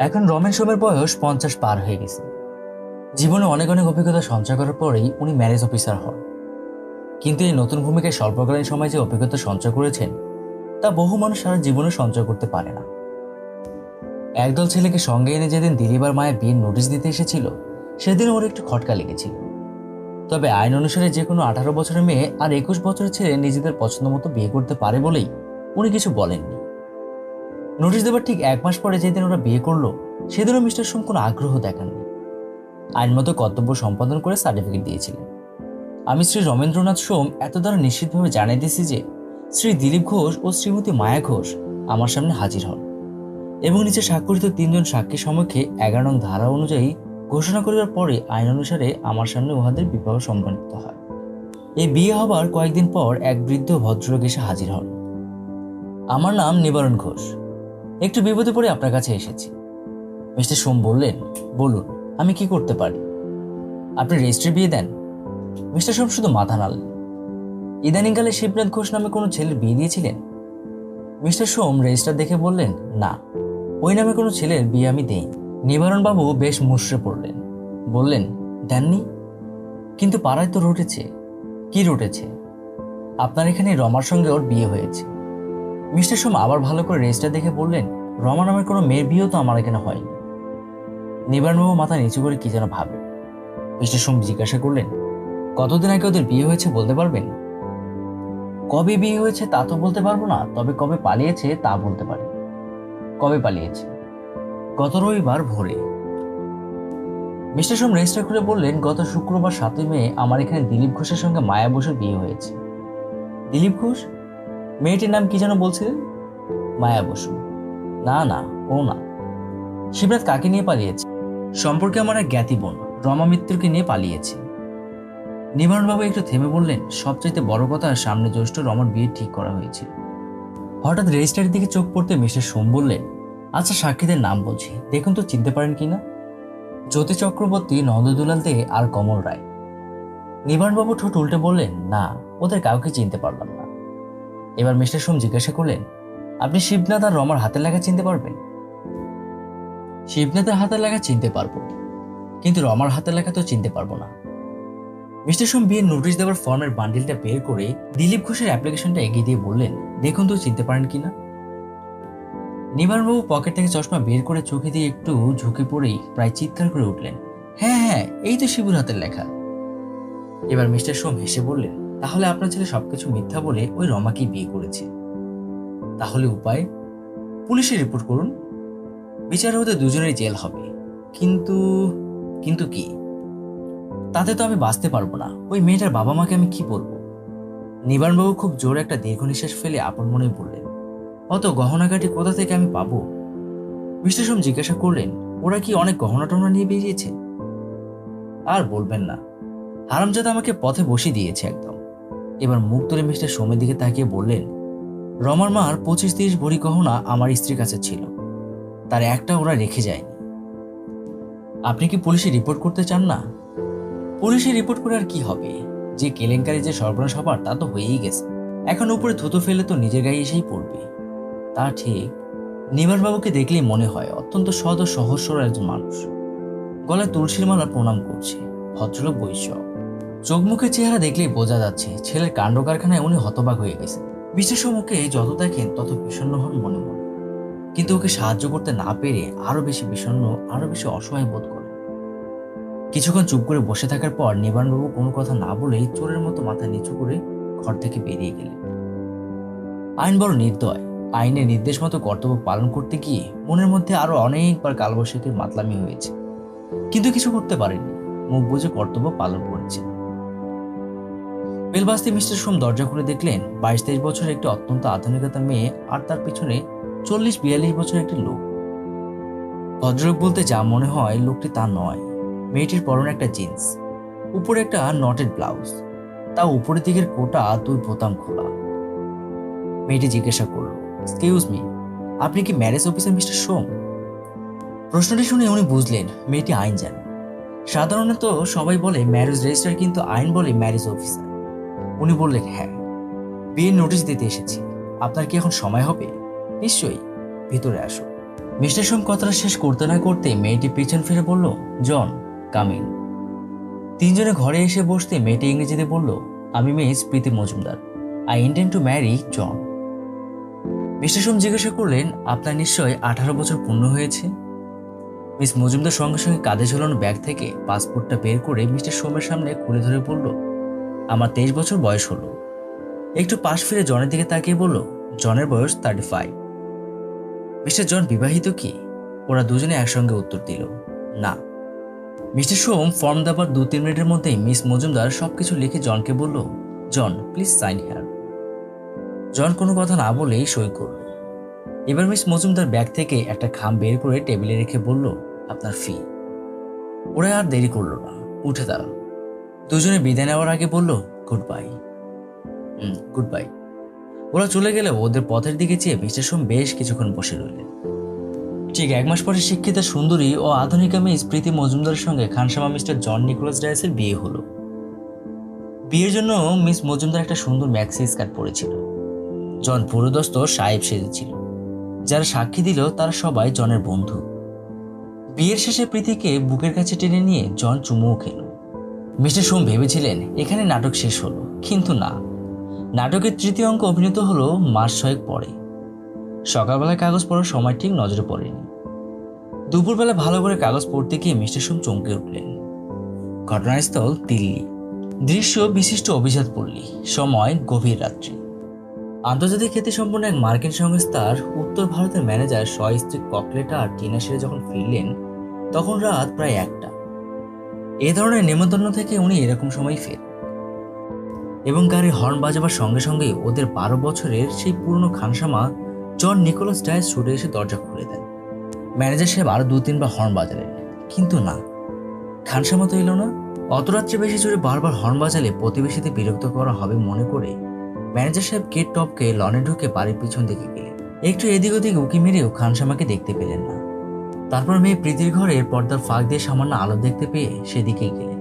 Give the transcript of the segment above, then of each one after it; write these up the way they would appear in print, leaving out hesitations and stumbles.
এখন রমেন সোমের বয়স 50 পার হয়ে গেছে। জীবনে অনেক অনেক অভিজ্ঞতা সঞ্চয় করার পরেই উনি ম্যারেজ অফিসার হন। কিন্তু এই নতুন ভূমিকায় স্বল্পকালীন সময়ে যে অভিজ্ঞতা সঞ্চয় করেছেন তা বহু মানুষ সারা জীবনে সঞ্চয় করতে পারে না। একদল ছেলেকে সঙ্গে এনে যেদিন দিলীপ আর মায়ের বিয়ের নোটিশ দিতে এসেছিল সেদিন ওর একটু খটকা লেগেছিল। তবে আইন অনুসারে যে কোনো 18 বছরের মেয়ে আর 21 বছরের ছেলে নিজেদের পছন্দ মতো বিয়ে করতে পারে বলেই উনি কিছু বলেননি। নোটিশ দেওয়ার ঠিক 1 মাস পরে যেদিন ওরা বিয়ে করলো সেদিনও মিস্টার সোম কোনো আগ্রহ দেখাননি। আইনমতো কর্তব্য সম্পাদন করে সার্টিফিকেট দিয়েছিলেন। আমি শ্রী রমেন্দ্রনাথ সোম এত দ্বারা নিশ্চিতভাবে জানিয়ে দিয়েছি যে শ্রী দিলীপ ঘোষ ও শ্রীমতী মায়া ঘোষ আমার সামনে হাজির হন এবং নিচে স্বাক্ষরিত 3 জন সাক্ষীর সমক্ষে 11 নং ধারা অনুযায়ী ঘোষণা করিবার পরে আইন অনুসারে আমার সামনে উহাদের বিবাহ সম্পাদিত হয়। এই বিয়ে হবার কয়েকদিন পর এক বৃদ্ধ ভদ্রলোক এসে হাজির হন। আমার নাম নিবারণ ঘোষ, একটু বিপদে পড়ে আপনার কাছে এসেছি। মিস্টার সোম বললেন, বলুন আমি কি করতে পারি। আপনি রেজিস্ট্রি বিয়ে দেন? মিস্টার সোম শুধু মাথা নাড়লেন। ইদানিংকালে শিবনাথ ঘোষ নামে কোনো ছেলের বিয়ে দিয়েছিলেন? মিস্টার সোম রেজিস্টার দেখে বললেন, না, ওই নামে কোনো ছেলের বিয়ে আমি দেই। নিবারণ বাবু বেশ মুষড়ে পড়লেন, বললেন, দেননি? কিন্তু পাড়ায় তো রটেছে। কি রটেছে? আপনার এখানে রমার সঙ্গে ওর বিয়ে হয়েছে। মিস্টার সোম আবার ভালো করে রেজিস্টার দেখে বললেন, রমা নামের কোনো মেয়ের বিয়েও তো আমার এখানে হয়নি। নিবারণবাবু মাথা নিচু করে কি যেন ভাবে। মিস্টার সোম জিজ্ঞাসা করলেন, কতদিন আগে ওদের বিয়ে হয়েছে বলতে পারবেন? কবে বিয়ে হয়েছে তা তো বলতে পারবো না, তবে কবে পালিয়েছে তা বলতে পারি। কবে পালিয়েছে? গত রবিবার ভোরে। মিস্টার সোম রেজিস্টার খুলে বললেন, গত শুক্রবার 7ই মে আমার এখানে দিলীপ ঘোষের সঙ্গে মায়া বসুর বিয়ে হয়েছে। দিলীপ ঘোষ? মেয়েটির নাম কি যেন বলছিলেন? মায়া বসু? না না, ও না। শিবনাথ কাকে নিয়ে পালিয়েছে? সম্পর্কে আমার এক জ্ঞাতি বোন রমা মিত্রকে নিয়ে পালিয়েছে। নিবারণবাবু একটু থেমে বললেন, সবচাইতে বড় কথা, সামনে জ্যৈষ্ঠ রমার বিয়ে ঠিক করা হয়েছিল। হঠাৎ রেজিস্টারের দিকে চোখ পড়তে মিস্টার সোম বললেন, আচ্ছা সাক্ষীদের নাম বলছি, দেখুন তো চিনতে পারেন কিনা। জ্যোতি চক্রবর্তী, নন্দদুলাল দে আর কমল রায়। নিবারণবাবু ঠোঁট উল্টে বললেন, না, ওদের কাউকে চিনতে পারলাম না। এবার মিস্টার সোম জিজ্ঞাসা করলেন, আপনি শিবনাথ আর রমার হাতের লেখা চিনতে পারবেন? শিবনাথের হাতের লেখা চিনতে পারবো, কিন্তু রমার হাতের লেখা তো চিনতে পারবো না। মিস্টার সোম বিয়ের নোটিশ দেওয়ার ফর্মের বান্ডিলটা বের করে দিলীপ ঘোষের অ্যাপ্লিকেশনটা এগিয়ে দিয়ে বললেন, দেখুন তো চিনতে পারেন কিনা। নিবারণবাবু পকেট থেকে চশমা বের করে চোখে দিয়ে একটু ঝুঁকে পড়েই প্রায় চিৎকার করে উঠলেন, হ্যাঁ হ্যাঁ, এই তো শিবুর হাতের লেখা। এবার মিস্টার সোম হেসে বললেন, তাহলে আপনার ছেলে সবকিছু মিথ্যা বলে ওই রমাকেই বিয়ে করেছে। তাহলে উপায়? পুলিশে রিপোর্ট করুন, বিচার হতে দুজনেই জেল হবে। কিন্তু কিন্তু কি? তাতে তো আমি বাঁচতে পারবো না। ওই মেয়েটার বাবা মাকে আমি কি বলবো? নিবারণবাবু খুব জোরে একটা দীর্ঘ নিঃশ্বাস ফেলে আপন মনে বললেন, অত গহনাগাটি কোথা থেকে আমি পাবো? মিস্টার সোম জিজ্ঞাসা করলেন, ওরা কি অনেক গহনা টহনা নিয়ে বেরিয়েছে? আর বলবেন না, হারামজাদা আমাকে পথে বসিয়ে দিয়েছে একদম। এবার মুখ তুলে মিস্টার সোমের দিকে তাকিয়ে বললেন, রমার মার 25-30 ভরি গহনা আমার স্ত্রীর কাছে ছিল, তার একটা ওরা রেখে যায়নি। আপনি কি পুলিশে রিপোর্ট করতে চান না? পুলিশে রিপোর্ট করে আর কি হবে? যে কেলেঙ্কারি, যে সর্বনাশ হবার তা তো হয়েই গেছে। এখন উপরে থুতু ফেলে তো নিজের গায়ে এসেই পড়বে। তা ঠিক। নিবারণবাবুকে দেখলেই মনে হয় অত্যন্ত সৎ ও সহজ সরল একজন মানুষ। গলায় তুলসীর মালা প্রণাম করছে, ভদ্রলোক বৈশ্য। চোখ মুখের চেহারা দেখলেই বোঝা যাচ্ছে ছেলের কাণ্ড কারখানায় উনি হতবাক হয়ে গেছেন। বিশেষ ওকে যত দেখেন তত বিষণ্ণ হন মনে মনে, কিন্তু ওকে সাহায্য করতে না পেরে আরো বেশি বিষণ্ণ, আরো বেশি অসহায় বোধ করেন। কিছুক্ষণ চুপ করে বসে থাকার পর নিবারণবাবু কোনো কথা না বলেই চোরের মতো মাথা নিচু করে ঘর থেকে বেরিয়ে গেলেন। আইন বড় নির্দয়। আইনের নির্দেশ মতো কর্তব্য পালন করতে গিয়ে মনের মধ্যে আরো অনেকবার কালবৈশাখীর মাতলামি হয়েছে, কিন্তু কিছু করতে পারেননি। মুখ বুজে কর্তব্য পালন করেছেন। বেলবাস্তি মিস্টার সোম দরজা খুলে দেখলেন 22-23 বছরের একটি অত্যন্ত আধুনিকতা মেয়ে আর তার পিছনে 40-42 বছরের একটি লোক। ভদ্রলোক বলতে যা মনে হয় লোকটি তা নয়। মেয়েটির পরনে একটা জিন্স, উপরে একটা নটেড ব্লাউজ, তা উপরের দিকের কোটা 2 বোতাম খোলা। মেয়েটি জিজ্ঞাসা করলো, এক্সকিউজ মি, আপনি কি ম্যারেজ অফিসার মিস্টার সোম? প্রশ্নটি শুনে উনি বুঝলেন মেয়েটি আইন জানে। সাধারণত সবাই বলে ম্যারেজ রেজিস্ট্রার, কিন্তু আইন বলে ম্যারেজ অফিসার। উনি বললেন, হ্যাঁ, বিয়ের নোটিশ দিতে এসেছি। আপনার কি এখন সময় হবে? নিশ্চয়ই, ভিতরে আসো। মিস্টার সোম কথাটা শেষ করতে না করতে মেয়েটি পিছন ফিরে বলল, জন, কামিং। তিনজনে ঘরে এসে বসতে মেয়েটি ইংরেজিতে বলল, আমি miss Preeti Majumdar. I intend to marry John. Mister Som জিজ্ঞাসা করলেন, আপনার নিশ্চয় 18 বছর পূর্ণ হয়েছে? মিস মজুমদার সঙ্গে সঙ্গে কাঁধে ঝোলানো ব্যাগ থেকে পাসপোর্টটা বের করে মিস্টার সোমের সামনে খুলে ধরে বলল, আমার 23 বছর বয়স হলো। একটু পাশ ফিরে জনের দিকে তাকিয়ে বলল, জনের বয়স 35। মিস্টার জন বিবাহিত কি? ওরা দুজনে একসঙ্গে উত্তর দিল, না। মিস্টার সোম ফর্ম দেওয়ার 2-3 মিনিটের মধ্যেই মিস মজুমদার সবকিছু লিখে জনকে বলল, জন, প্লিজ সাইন হেয়ার। জন কোনো কথা না বলেই সই করল। এবার মিস মজুমদার ব্যাগ থেকে একটা খাম বের করে টেবিলে রেখে বলল, আপনার ফি। ওরা আর দেরি করলো না, উঠে দাঁড়াল। দুজনে বিদায় নেওয়ার আগে বলল, গুড বাই। Good bye. ওরা চলে গেলেও ওদের পথের দিকে চেয়ে মিস্টার সোম বেশ কিছুক্ষণ বসে রইলেন। ঠিক 1 মাস পরে শিক্ষিতা সুন্দরী ও আধুনিকা মিস প্রীতি মজুমদারের সঙ্গে খানসামা মিস্টার জন নিকোলাস ডায়াসের বিয়ে হলো। বিয়ের জন্য মিস মজুমদার একটা সুন্দর ম্যাক্সি স্কার্ট পরেছিল। জন পুরোদস্ত সাহেব সেজেছিল। যারা সাক্ষী দিল তারা সবাই জনের বন্ধু। বিয়ের শেষে প্রীতিকে বুকের কাছে টেনে নিয়ে জন চুমুও খেল। মিস্টার সোম ভেবেছিলেন এখানে নাটক শেষ হলো, কিন্তু না। নাটকের 3য় অঙ্ক অভিনীত হলো মাস 6 পরে। সকালবেলায় কাগজ পড়ার সময় ঠিক নজরে পড়েনি। দুপুরবেলা ভালো করে কাগজ পড়তে গিয়ে মিস্টার সোম চমকে উঠলেন। ঘটনাস্থল দিল্লি। দৃশ্য বিশিষ্ট অভিজাত পল্লী। সময় গভীর রাত্রি। আন্তর্জাতিক খ্যাতিসম্পন্ন এক মার্কিন সংস্থার উত্তর ভারতের ম্যানেজার স্ত্রী ককলেটা আর টিনা সেরে যখন ফিরলেন তখন রাত প্রায় 1টা। এ ধরনের নেমন্তন্ন থেকে উনি এরকম সময় ফের এবং গাড়ির হর্ন বাজাবার সঙ্গে সঙ্গেই ওদের 12 বছরের সেই পুরনো খানসামা জন নিকোলাস ডায়াস ছুটে এসে দরজা খুলে দেন। ম্যানেজার সাহেব আরো 2-3 বার হর্ন বাজালেন, কিন্তু না, খানসামা তো এলো না। অত রাত্রে বেশি জোরে বারবার হর্ন বাজালে প্রতিবেশীদের বিরক্ত করা হবে মনে করে ম্যানেজার সাহেব গেট টপকে লনে ঢুকে বাড়ির পিছন দিকে গেলেন। একটু এদিক ওদিক উকি মেরেও খানসামাকে দেখতে পেলেন না। তারপর মেয়ে প্রীতির ঘরের পর্দার ফাঁক দিয়ে সামান্য আলো দেখতে পেয়ে সেদিকেই গেলেন।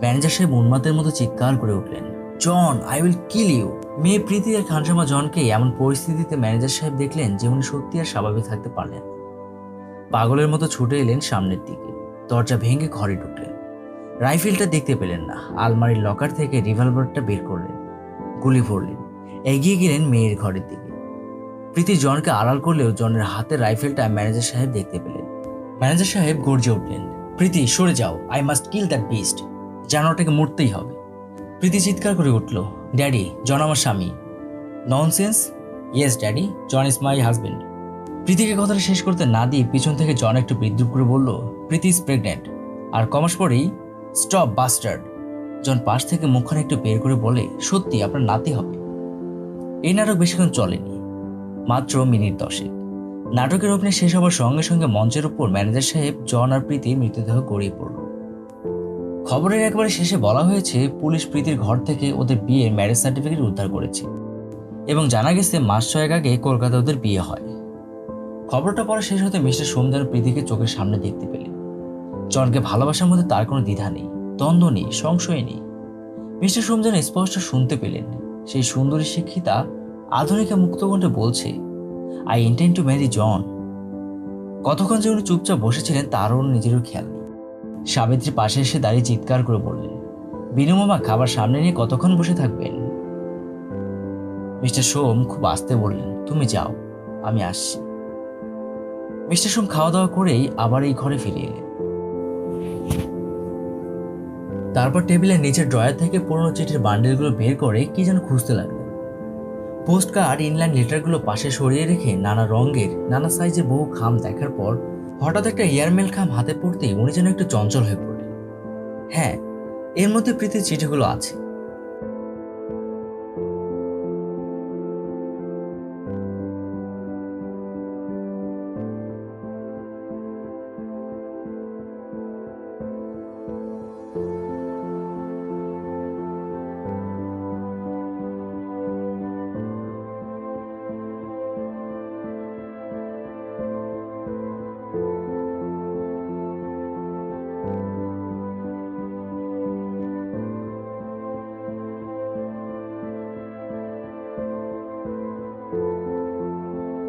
ম্যানেজার সাহেব উন্মাদের মতো চিৎকার করে উঠলেন, জন, আই উইল কিল ইউ। মেয়ে প্রীতি আর খানসামা জনকে এমন পরিস্থিতিতে ম্যানেজার সাহেব দেখলেন যে উনি সত্যি আর স্বাভাবিক থাকতে পারলেন। পাগলের মতো ছুটে এলেন সামনের দিকে। দরজা ভেঙে ঘরে ঢুকলেন। রাইফেলটা দেখতে পেলেন না। আলমারির লকার থেকে রিভলভারটা বের করলেন, গুলি ভরলেন, এগিয়ে গেলেন মেয়ের ঘরের দিকে। প্রীতি জনকে আড়াল করলেও জনের হাতের রাইফেলটা ম্যানেজার সাহেব দেখতে পেলেন। ম্যানেজার সাহেব গর্জে উঠলেন, প্রীতি সরে যাও, I must kill that beast. জানোয়ারটাকে মরতেই হবে। প্রীতি চিৎকার করে উঠল, ড্যাডি, জন আমার স্বামী। Nonsense. Yes daddy, John is my husband. প্রীতিকে কথাটা শেষ করতে না দিয়ে পিছন থেকে জন একটু বিদ্রুপ করে বলল, প্রীতি ইজ প্রেগনেন্ট। আর কমাস পরেই স্টপ বাস্টার্ড। জন পাশ থেকে মুখখানে একটু বের করে বলে, সত্যি আপনার নাতি হবে। এই নাটক বেশিক্ষণ চলেনি, মাত্র মিনিট 10। নাটকের অভিনয় শেষ হবার সঙ্গে সঙ্গে মঞ্চের উপর ম্যানেজার সাহেব, জন আর প্রীতির মৃতদেহ গড়িয়ে পড়ল। খবরের একবারে শেষে বলা হয়েছে পুলিশ প্রীতির ঘর থেকে ওদের বিয়ের ম্যারেজ সার্টিফিকেট উদ্ধার করেছে এবং জানা গেছে মাস 6 আগে কলকাতায় ওদের বিয়ে হয়। খবরটা পড়া শেষ হতে মিস্টার সোম যেন প্রীতিকে চোখের সামনে দেখতে পেলেন। জনকে ভালোবাসার মধ্যে তার কোনো দ্বিধা নেই, দ্বন্দ্ব নেই, সংশয় নেই। মিস্টার সোম যেন স্পষ্ট শুনতে পেলেন সেই সুন্দরী শিক্ষিতা আধুনিকা মুক্তকণ্ঠে বলছে, আই ইন্টেন্ড টু ম্যারি জন। কতক্ষণ যে উনি চুপচাপ বসেছিলেন তারও নিজেরও খেয়াল নেই। সাবিত্রী পাশে এসে দাঁড়িয়ে চিৎকার করে বললেন, বিনু মামা, খাবার সামনে নিয়ে কতক্ষণ বসে থাকবেন? মিস্টার সোম খুব আস্তে বললেন, তুমি যাও, আমি আসছি। মিস্টার সোম খাওয়া দাওয়া করেই আবার এই ঘরে ফিরে এলেন। তারপর টেবিলের নিচের ড্রয়ার থেকে পুরনো চিঠির বান্ডেলগুলো বের করে কি যেন খুঁজতে লাগলেন। পোস্ট কার্ড, ইনলাইন লেটারগুলো পাশে সরিয়ে রেখে নানা রঙের, নানা সাইজের বহু খাম দেখার পর হঠাৎ একটা এয়ারমেল খাম হাতে পড়তেই উনি যেন একটু চঞ্চল হয়ে পড়লেন। হ্যাঁ, এর মধ্যে প্রীতির চিঠিগুলো আছে।